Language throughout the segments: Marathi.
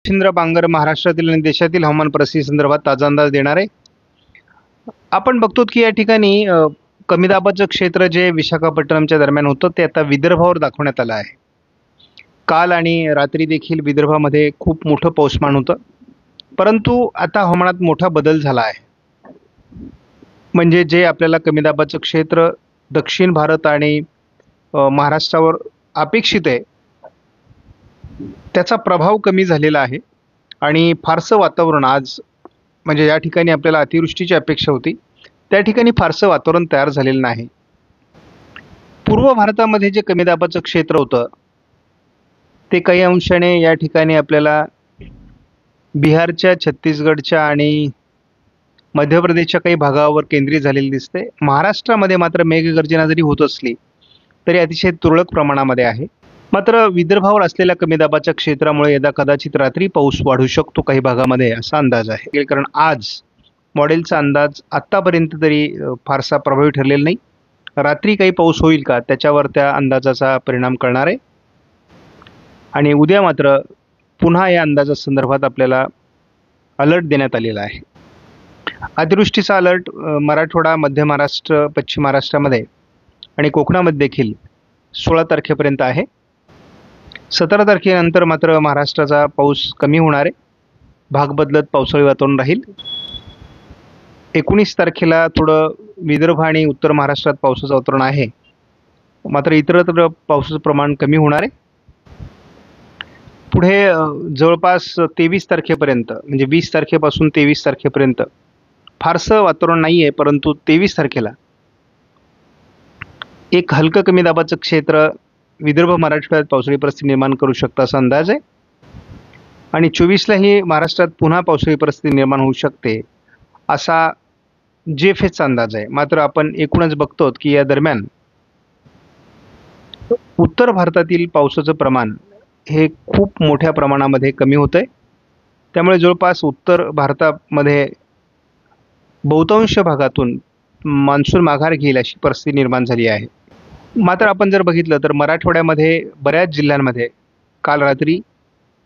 रवींद्र बांगर महाराष्ट्रातील आणि देशातील हवामान परिस्थिती संदर्भात ताजा अंदाज देणार आहे। आपण बघतो की या ठिकाणी कमी दाबाचं क्षेत्र जे विशाखापट्टणमच्या दरम्यान होतं ते आता विदर्भावर दाखवण्यात आलं आहे। काल आणि रात्री देखील विदर्भामध्ये खूप मोठं पाऊसमान होतं, परंतु आता हवामानात मोठा बदल झाला आहे। म्हणजे जे आपल्याला कमी दाबाचं क्षेत्र दक्षिण भारत आणि महाराष्ट्रावर अपेक्षित आहे त्याचा प्रभाव कमी झालेला आहे आणि फारसं वातावरण आज म्हणजे या ठिकाणी आपल्याला अतिवृष्टीची अपेक्षा होती त्या ठिकाणी फारसं वातावरण तयार झालेलं नाही। पूर्व भारतामध्ये जे कमी दाबाचं क्षेत्र होतं ते काही अंशाने या ठिकाणी आपल्याला बिहारच्या, छत्तीसगडच्या आणि मध्य प्रदेशच्या काही भागावर केंद्रित झालेले दिसते। महाराष्ट्रामध्ये मात्र मेघगर्जना जरी होत असली तरी अतिशय तुरळक प्रमाणामध्ये आहे। मात्र विदर्भावर असलेल्या कमी दाबाच्या क्षेत्रामुळे यदा कदाचित रात्री पाऊस वाढू शकतो काही भागामध्ये असा अंदाज आहे। कारण आज मॉडेलचा अंदाज आत्तापर्यंत तरी फारसा प्रभावी ठरलेला नाही। रात्री काही पाऊस होईल का त्याच्यावर त्या अंदाजाचा परिणाम कळणार आहे आणि उद्या मात्र पुन्हा या अंदाजासंदर्भात आपल्याला अलर्ट देण्यात आलेला आहे। अतिवृष्टीचा अलर्ट मराठवाडा, मध्य महाराष्ट्र, पश्चिम महाराष्ट्रामध्ये आणि कोकणामध्ये देखील 16 तारखेपर्यंत आहे। 17 तारखेनंतर मात्र महाराष्ट्राचा पाऊस कमी होणार आहे, भाग बदलत पावसाळी वातावरण राहील। 19 तारखेला थोडं विदर्भ आणि उत्तर महाराष्ट्रात पावसाचं वातावरण आहे, मात्र इतरत्र पावसाचं प्रमाण कमी होणार आहे। पुढे जवळपास 23 तारखेपर्यंत म्हणजे 20 तारखेपासून 23 तारखेपर्यंत फारसं वातावरण नाही आहे, परंतु 23 तारखेला एक हलकं कमी दाबाचं क्षेत्र विदर्भ मराठवाड्यात पावसाळी परिस्थिती निर्माण करू शकतं असा अंदाज आहे आणि 24लाही महाराष्ट्रात पुन्हा पावसाळी परिस्थिती निर्माण होऊ शकते असा JFSचा अंदाज आहे। मात्र आपण एकूणच बघतो की या दरम्यान उत्तर भारतातील पावसाचं प्रमाण हे खूप मोठ्या प्रमाणामध्ये कमी होतंय, त्यामुळे जवळपास उत्तर भारतामध्ये बहुतांश भागातून मान्सून माघार घेईल अशी परिस्थिती निर्माण झाली आहे। मात्र आपण जर बघितलं तर मराठवाड्यामध्ये बऱ्याच जिल्ह्यांमध्ये काल रात्री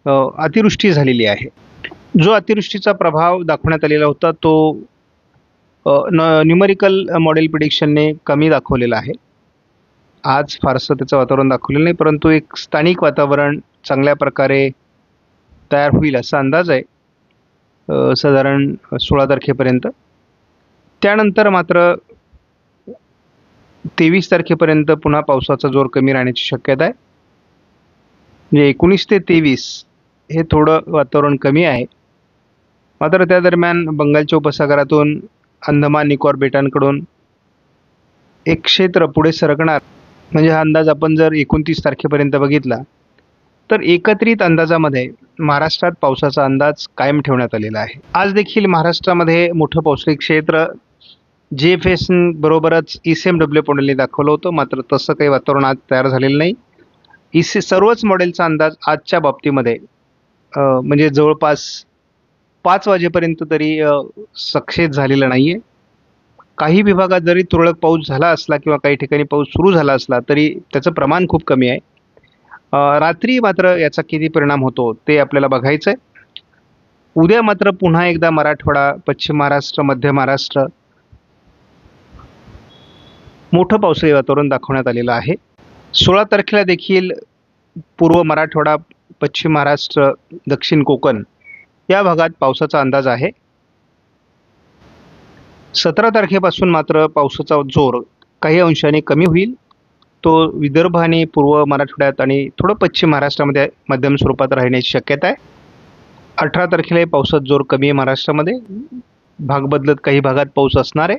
अतिवृष्टी झालेली आहे। जो अतिवृष्टीचा प्रभाव दाखवण्यात आलेला होता तो न्यूमरिकल मॉडेल प्रिडिक्शनने कमी दाखवलेला आहे। आज फारसं त्याचं वातावरण दाखवलेलं नाही, परंतु एक स्थानिक वातावरण चांगल्या प्रकारे तयार होईल असा अंदाज आहे साधारण 16 तारखेपर्यंत। त्यानंतर मात्र 23 तारखेपर्यंत पुन्हा पावसाचा जोर कमी राहण्याची शक्यता आहे। म्हणजे 19 ते 23 हे थोडं वातावरण कमी आहे। मात्र त्या दरम्यान बंगालच्या उपसागरातून अंदमान निकोबार बेटांकडून एक क्षेत्र पुढे सरकणार। म्हणजे हा अंदाज आपण जर 29 तारखेपर्यंत बघितला तर एकत्रित अंदाजामध्ये महाराष्ट्रात पावसाचा अंदाज कायम ठेवण्यात आलेला आहे। आज देखील महाराष्ट्रामध्ये मोठं पावसाळी क्षेत्र JFS बरोबरच ECMW मॉडेलने दाखवलं होतं, मात्र तसं काही वातावरण आज तयार झालेलं नाही। सर्वच मॉडेलचा अंदाज आजच्या बाबतीमध्ये म्हणजे जवळपास 5 वाजेपर्यंत तरी सक्सेस झालेला नाहीये। काही विभागात जरी तुरळक पाऊस झाला असला किंवा काही ठिकाणी पाऊस सुरू झाला असला तरी त्याचं प्रमाण खूप कमी आहे। रात्री मात्र याचा किती परिणाम होतो ते आपल्याला बघायचं आहे। उद्या मात्र पुन्हा एकदा मराठवाडा, पश्चिम महाराष्ट्र, मध्य महाराष्ट्र मोठं पावसाळी वातावरण दाखवण्यात आलेलं आहे। 16 तारखेला देखील पूर्व मराठवाडा, पश्चिम महाराष्ट्र, दक्षिण कोकण या भागात पावसाचा अंदाज आहे। 17 तारखेपासून मात्र पावसाचा जोर काही अंशाने कमी होईल, तो विदर्भ आणि पूर्व मराठवाड्यात आणि थोडं पश्चिम महाराष्ट्रामध्ये मध्यम स्वरूपात राहण्याची शक्यता आहे। 18 तारखेला पावसाचा जोर कमी आहे महाराष्ट्रामध्ये, भाग बदलत काही भागात पाऊस असणार आहे।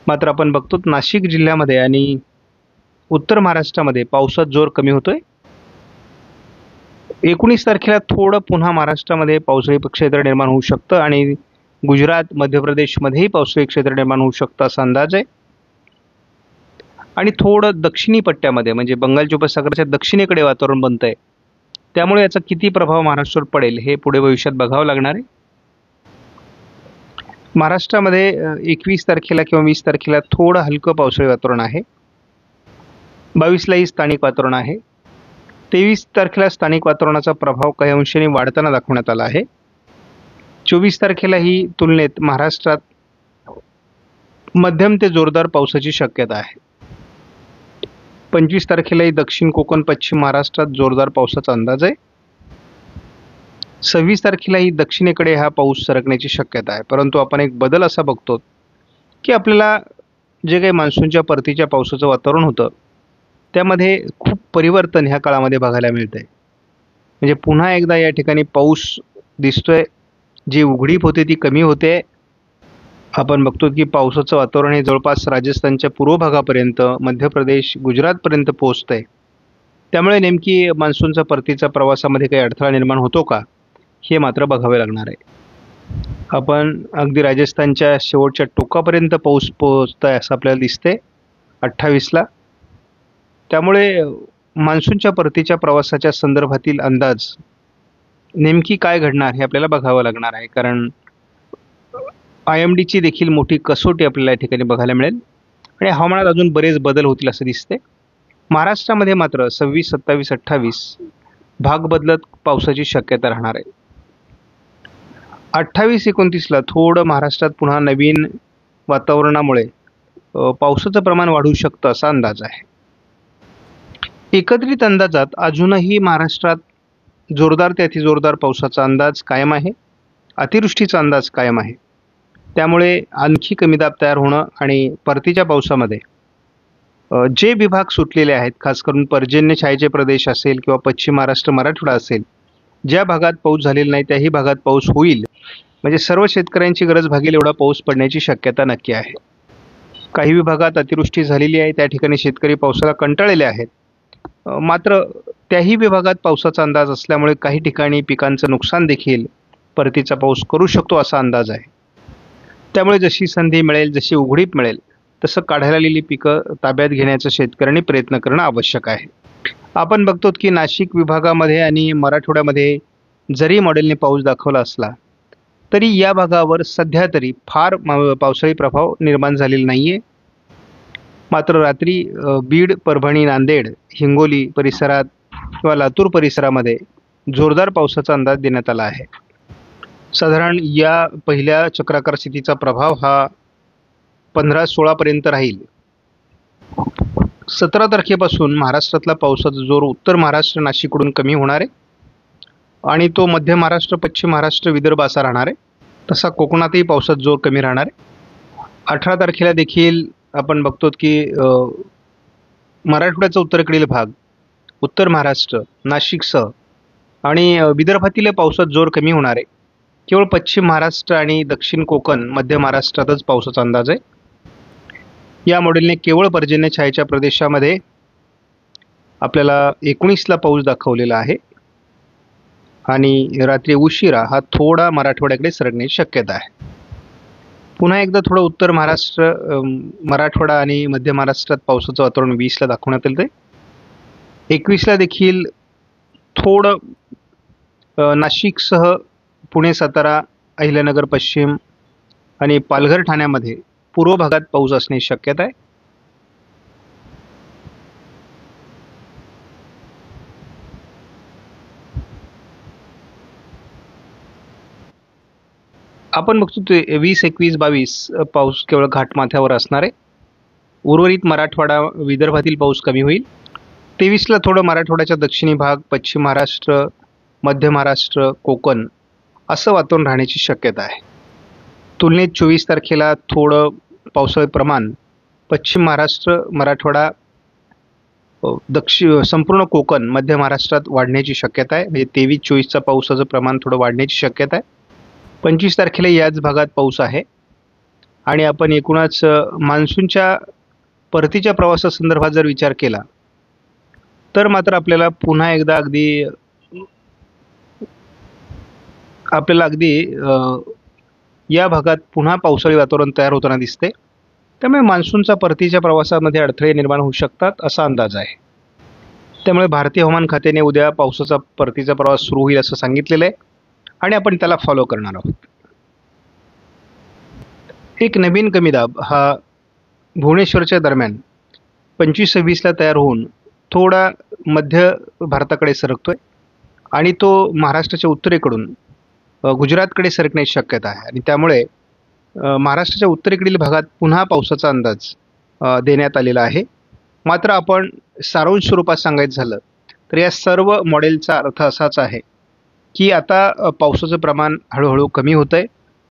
मात्र आपण बघतो नाशिक जिल्ह्यामध्ये आणि उत्तर महाराष्ट्रामध्ये पावसाचा जोर कमी होतोय। 19 तारखेला थोडं पुन्हा महाराष्ट्रामध्ये पावसाळी क्षेत्र निर्माण होऊ शकतं आणि गुजरात, मध्य प्रदेशमध्येही पावसाळी क्षेत्र निर्माण होऊ शकतं असा अंदाज आहे। आणि थोडं दक्षिणी पट्ट्यामध्ये म्हणजे बंगालच्या उपसागराच्या दक्षिणेकडे वातावरण बनतंय, त्यामुळे याचा किती प्रभाव महाराष्ट्रावर पडेल हे पुढे भविष्यात बघावं लागणार आहे। महाराष्ट्रामध्ये 21 तारखेला किंवा 20 तारखेला थोडं हलकं पावसाळी वातावरण आहे। 22लाही स्थानिक वातावरण आहे। 23 तारखेला स्थानिक वातावरणाचा प्रभाव काही अंशाने वाढताना दाखवण्यात आला आहे. 24 तारखेला ही तुलनेत महाराष्ट्रात मध्यम ते जोरदार पावसाची शक्यता आहे. 25 तारखेलाही दक्षिण कोकण पश्चिम महाराष्ट्रात जोरदार पावसाचा अंदाज आहे. 26 तारखेलाही दक्षिणेकडे हा पाऊस सरकण्याची शक्यता आहे. परंतु आपण एक बदल असा बघतो की आपल्याला जे काही मान्सूनच्या परतीच्या पावसाचं वातावरण होतं त्यामध्ये खूप परिवर्तन ह्या काळामध्ये बघायला मिळतंय. म्हणजे पुन्हा एकदा या ठिकाणी पाऊस दिसतोय. जी उघडीप होते ती कमी होते. आपण बघतो की पावसाचं वातावरण हे जवळपास राजस्थानच्या पूर्व भागापर्यंत, मध्य प्रदेश, गुजरातपर्यंत पोहोचतंय. त्यामुळे नेमकी मान्सूनचा परतीचा प्रवासामध्ये काही अडथळा निर्माण होतो का, हे मात्र बघावे लागणार आहे. आपण अगदी राजस्थानच्या शेवटच्या टोकापर्यंत पाऊस पोहोचतोय असं आपल्याला दिसतंय 28ला. त्यामुळे मान्सूनच्या परतीच्या प्रवासाच्या संदर्भातील अंदाज नेमकी काय घडणार हे आपल्याला बघावं लागणार आहे. कारण IMDची देखील मोठी कसोटी आपल्याला या ठिकाणी बघायला मिळेल आणि हवामानात अजून बरेच बदल होतील असं दिसते. महाराष्ट्रामध्ये मात्र 26, 27, 28 भाग बदलत पावसाची शक्यता राहणार आहे. 28, 29ला थोडं महाराष्ट्रात पुन्हा नवीन वातावरणामुळे पावसाचं प्रमाण वाढू शकतं असा अंदाज आहे. एकत्रित अंदाजात अजूनही महाराष्ट्रात जोरदार ते अतिजोरदार पावसाचा अंदाज कायम आहे. अतिवृष्टीचा अंदाज कायम आहे. त्यामुळे आणखी कमी दाब तयार होणं आणि परतीच्या पावसामध्ये जे विभाग सुटलेले आहेत, खास करून पर्जन्य छायेचे प्रदेश असेल किंवा पश्चिम महाराष्ट्र, मराठवाडा असेल, ज्या भागात पाऊस झालेला नाही त्याही भागात पाऊस होईल. म्हणजे सर्व शेतकऱ्यांची गरज भागेल एवढा पाऊस पडण्याची शक्यता नक्की आहे. काही विभागात अतिवृष्टी झालेली आहे, त्या ठिकाणी शेतकरी पावसाला कंटाळलेले आहेत. मात्र त्याही विभागात पावसाचा अंदाज असल्यामुळे काही ठिकाणी पिकांचं नुकसान देखील परतीचा पाऊस करू शकतो असा अंदाज आहे. त्यामुळे जशी संधी मिळेल, जशी उघडीप मिळेल तसं काढलेली पिकं ताब्यात घेण्याचा शेतकऱ्यांनी प्रयत्न करणं आवश्यक आहे. आपण बघतो की नाशिक विभागामध्ये आणि मराठवाड्यामध्ये जरी मॉडेलने पाऊस दाखवला असला तरी या भागावर सध्या तरी फार पावसाळी प्रभाव निर्माण झालेला नाहीये. मात्र रात्री बीड, परभणी, नांदेड, हिंगोली परिसरात किंवा लातूर परिसरामध्ये जोरदार पावसाचा अंदाज देण्यात आला आहे. साधारण या पहिल्या चक्राकार स्थितीचा प्रभाव हा 15-16 पर्यंत राहील. 17 तारखेपासून महाराष्ट्रातला पावसाचा जोर उत्तर महाराष्ट्र, नाशिककडून कमी होणार आहे आणि तो मध्य महाराष्ट्र, पश्चिम महाराष्ट्र, विदर्भ असा राहणार आहे. तसा कोकणातही पावसाचा जोर कमी राहणार आहे. 18 तारखेला देखील आपण बघतो की मराठवाड्याचा उत्तरेकडील भाग, उत्तर महाराष्ट्र, नाशिकसह आणि विदर्भातील पावसाचा जोर कमी होणार आहे. केवळ पश्चिम महाराष्ट्र आणि दक्षिण कोकण, मध्य महाराष्ट्रातच पावसाचा अंदाज आहे. या मॉडेलने केवळ पर्जन्य छायेच्या प्रदेशामध्ये आपल्याला 19ला पाऊस दाखवलेला आहे आणि रात्री उशिरा हा थोडा मराठवाड्याकडे सरकण्याची शक्यता आहे. पुन्हा एकदा थोडं उत्तर महाराष्ट्र, मराठवाडा आणि मध्य महाराष्ट्रात पावसाचं वातावरण 20ला दाखवण्यात आलं आहे. 21ला देखील थोडं नाशिकसह पुणे, सातारा, अहिल्यानगर पश्चिम आणि पालघर, ठाण्यामध्ये पूर्व भागात पाऊस असण्याची शक्यता आहे. आपण बघतो ते 20, 21, 22 पाऊस केवळ घाटमाथ्यावर असणार आहे. उर्वरित मराठवाडा, विदर्भातील पाऊस कमी होईल. 23ला थोडं मराठवाड्याचा दक्षिणी भाग, पश्चिम महाराष्ट्र, मध्य महाराष्ट्र, कोकण असं वातावरण राहण्याची शक्यता आहे. तुलनेत 24 तारखेला थोडं पावसाळी प्रमाण पश्चिम महाराष्ट्र, मराठवाडा, संपूर्ण कोकण, मध्य महाराष्ट्रात वाढण्याची शक्यता आहे. म्हणजे 23-24चा पावसाचं प्रमाण थोडं वाढण्याची शक्यता आहे. 25 तारखेला याच भागात पाऊस आहे आणि आपण एकूणच मान्सूनच्या परतीच्या प्रवासासंदर्भात जर विचार केला तर मात्र आपल्याला पुन्हा एकदा अगदी या भागात पुन्हा पावसाळी वातावरण तयार होताना दिसते. त्यामुळे मान्सूनचा परतीच्या प्रवासामध्ये अडथळे निर्माण होऊ शकतात असा अंदाज आहे. त्यामुळे भारतीय हवामान खात्याने उद्या पावसाचा परतीचा प्रवास सुरू होईल असं सांगितलेलं आहे आणि आपण त्याला फॉलो करणार आहोत. एक नवीन कमी दाब हा भुवनेश्वरच्या दरम्यान 25-26ला तयार होऊन थोडा मध्य भारताकडे सरकतोय आणि तो महाराष्ट्राच्या उत्तरेकडून गुजरातकडे सरकण्याची शक्यता आहे आणि त्यामुळे महाराष्ट्राच्या उत्तरेकडील भागात पुन्हा पावसाचा अंदाज देण्यात आलेला आहे. मात्र आपण सारांश स्वरूपात सांगायचं झालं तर या सर्व मॉडेलचा अर्थ असाच आहे की आता पावसाचं प्रमाण हळूहळू कमी होत आहे